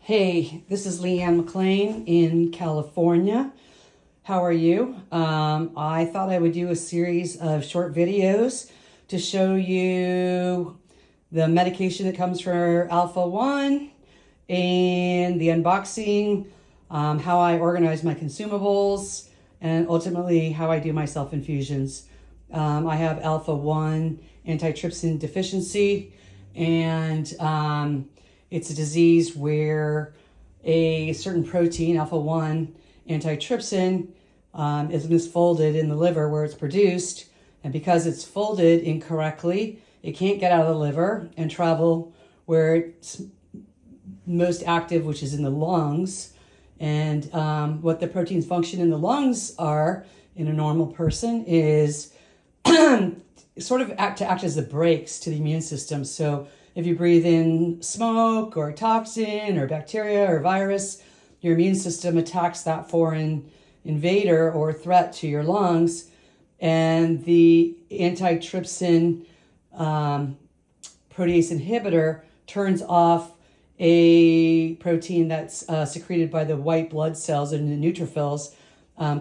Hey, this is Leanne McLean in California. How are you? I thought I would do a series of short videos to show you the medication that comes for Alpha-1 and the unboxing, how I organize my consumables, and ultimately how I do my self-infusions. I have Alpha-1 Antitrypsin deficiency, and it's a disease where a certain protein, alpha-1 antitrypsin, is misfolded in the liver where it's produced. And because it's folded incorrectly, it can't get out of the liver and travel where it's most active, which is in the lungs. And what the protein's function in the lungs are in a normal person is sort of to act as the brakes to the immune system. So if you breathe in smoke or toxin or bacteria or virus, your immune system attacks that foreign invader or threat to your lungs. And the antitrypsin protease inhibitor turns off a protein that's secreted by the white blood cells and the neutrophils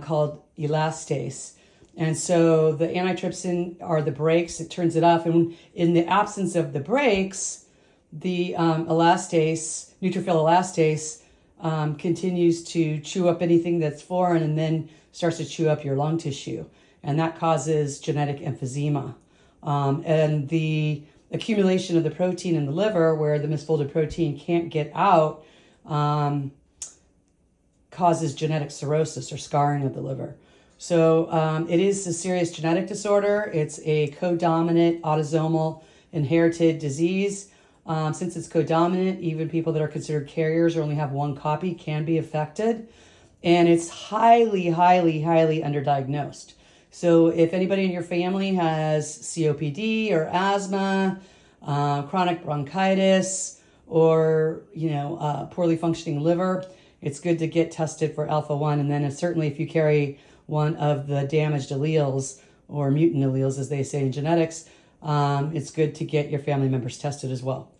called elastase. And so the antitrypsin are the brakes. It turns it off. And in the absence of the brakes, the elastase, neutrophil elastase, continues to chew up anything that's foreign and then starts to chew up your lung tissue. And that causes genetic emphysema. And the accumulation of the protein in the liver, where the misfolded protein can't get out, causes genetic cirrhosis or scarring of the liver. So it is a serious genetic disorder. It's a codominant autosomal inherited disease. Since it's codominant, even people that are considered carriers or only have one copy can be affected. And it's highly, highly, highly underdiagnosed. So if anybody in your family has COPD or asthma, chronic bronchitis, or poorly functioning liver, it's good to get tested for alpha-1. And then certainly if you carry one of the damaged alleles or mutant alleles, as they say in genetics, it's good to get your family members tested as well.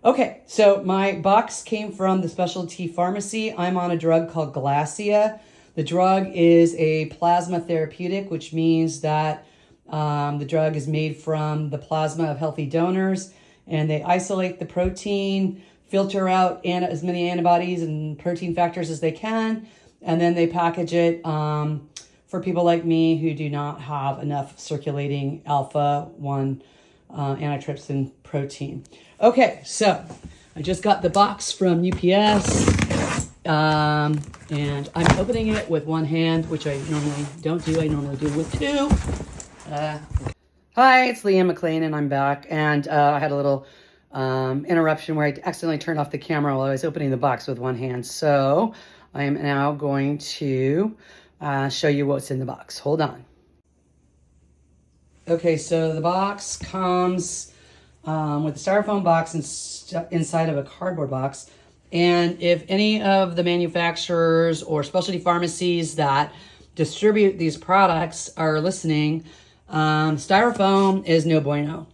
Okay, so my box came from the specialty pharmacy. I'm on a drug called Glacia. The drug is a plasma therapeutic, which means that the drug is made from the plasma of healthy donors, and they isolate the protein, filter out as many antibodies and protein factors as they can, and then they package it for people like me who do not have enough circulating alpha-1 antitrypsin protein. Okay, so I just got the box from UPS, and I'm opening it with one hand, which I normally don't do. I normally do with two. Hi, it's Leanne McLean, and I'm back. And I had a little interruption where I accidentally turned off the camera while I was opening the box with one hand. So I am now going to show you what's in the box. Hold on. Okay, so the box comes with a styrofoam box inside of a cardboard box. And if any of the manufacturers or specialty pharmacies that distribute these products are listening, styrofoam is no bueno.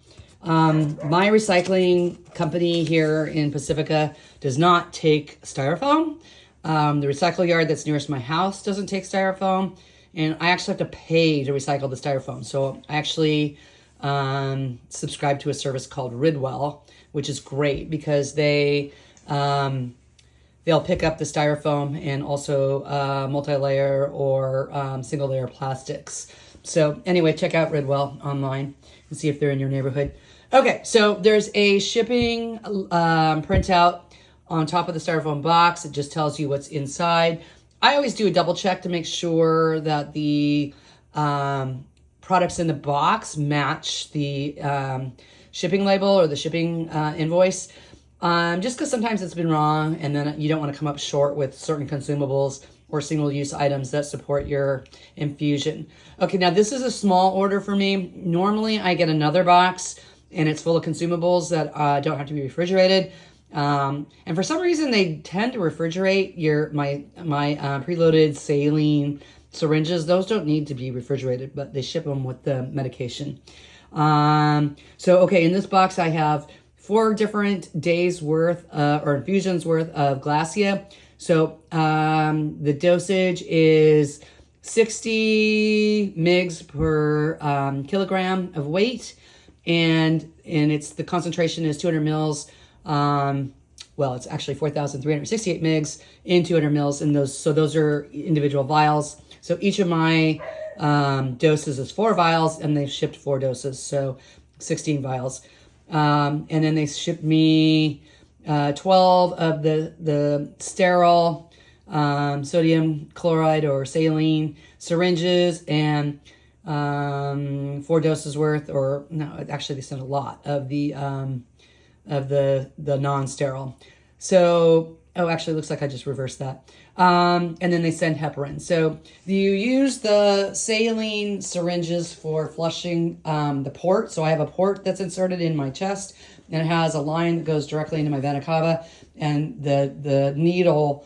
My recycling company here in Pacifica does not take styrofoam. The recycle yard that's nearest my house doesn't take styrofoam, and I actually have to pay to recycle the styrofoam. So I actually subscribe to a service called Ridwell, which is great because they'll pick up the styrofoam and also multi-layer or single-layer plastics. So anyway, check out Ridwell online and see if they're in your neighborhood. Okay, so there's a shipping printout on top of the styrofoam box. It just tells you what's inside. I always do a double check to make sure that the products in the box match the shipping label or the shipping invoice. Just because sometimes it's been wrong, and then you don't want to come up short with certain consumables or single-use items that support your infusion. Okay, now this is a small order for me. Normally I get another box, and it's full of consumables that don't have to be refrigerated. And for some reason, they tend to refrigerate my preloaded saline syringes. Those don't need to be refrigerated, but they ship them with the medication. So, okay, in this box I have 4 different days worth or infusions worth of Glacia. So the dosage is 60 mgs per kilogram of weight, and it's the concentration is 200 mils. Well, it's actually 4,368 mgs in 200 mils, and those are individual vials. So each of my doses is 4 vials, and they've shipped 4 doses, so 16 vials. And then they shipped me 12 of the sterile sodium chloride or saline syringes, and 4 doses worth, or no, actually they sent a lot of the non-sterile. So, oh, actually it looks like I just reversed that. And then they send heparin. So you use the saline syringes for flushing the port. So I have a port that's inserted in my chest, and it has a line that goes directly into my vena cava, and the needle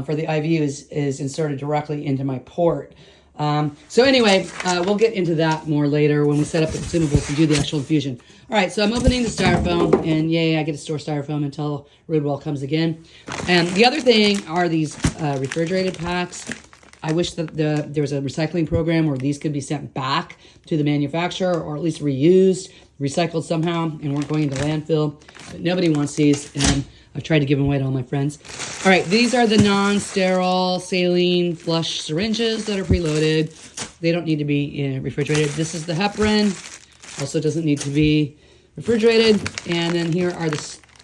for the IV is inserted directly into my port. So anyway, we'll get into that more later when we set up the consumables to do the actual infusion. All right, so I'm opening the styrofoam, and yay, I get to store styrofoam until Ridwell comes again. And the other thing are these refrigerated packs. I wish that there was a recycling program where these could be sent back to the manufacturer, or at least reused, recycled somehow, and weren't going into landfill. But nobody wants these, and I've tried to give them away to all my friends. All right, these are the non-sterile saline flush syringes that are preloaded. They don't need to be refrigerated. This is the heparin. Also doesn't need to be refrigerated. And then here are the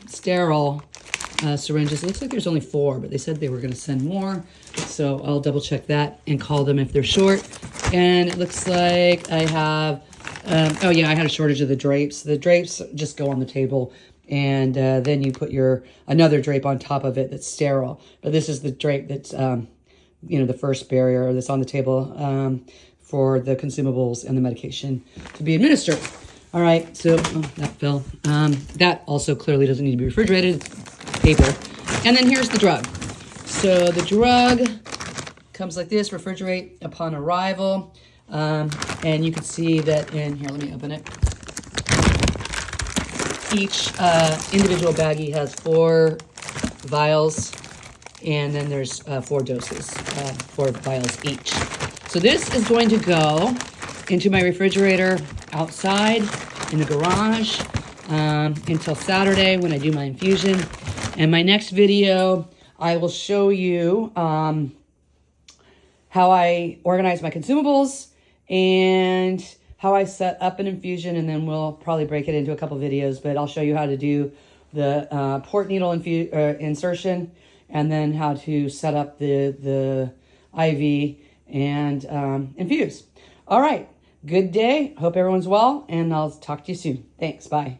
sterile syringes. It looks like there's only 4, but they said they were going to send more. So I'll double check that and call them if they're short. And it looks like I have, oh yeah, I had a shortage of the drapes. The drapes just go on the table, and then you put another drape on top of it that's sterile. But this is the drape that's, the first barrier that's on the table for the consumables and the medication to be administered. All right, so that fell. That also clearly doesn't need to be refrigerated. It's paper. And then here's the drug. So the drug comes like this, refrigerate upon arrival. And you can see that in here, let me open it. Each individual baggie has 4 vials, and then there's 4 doses, 4 vials each. So this is going to go into my refrigerator outside in the garage until Saturday when I do my infusion. And my next video, I will show you how I organize my consumables and how I set up an infusion, and then we'll probably break it into a couple videos, but I'll show you how to do the port needle insertion, and then how to set up the IV and infuse. All right, good day. Hope everyone's well, and I'll talk to you soon. Thanks, bye.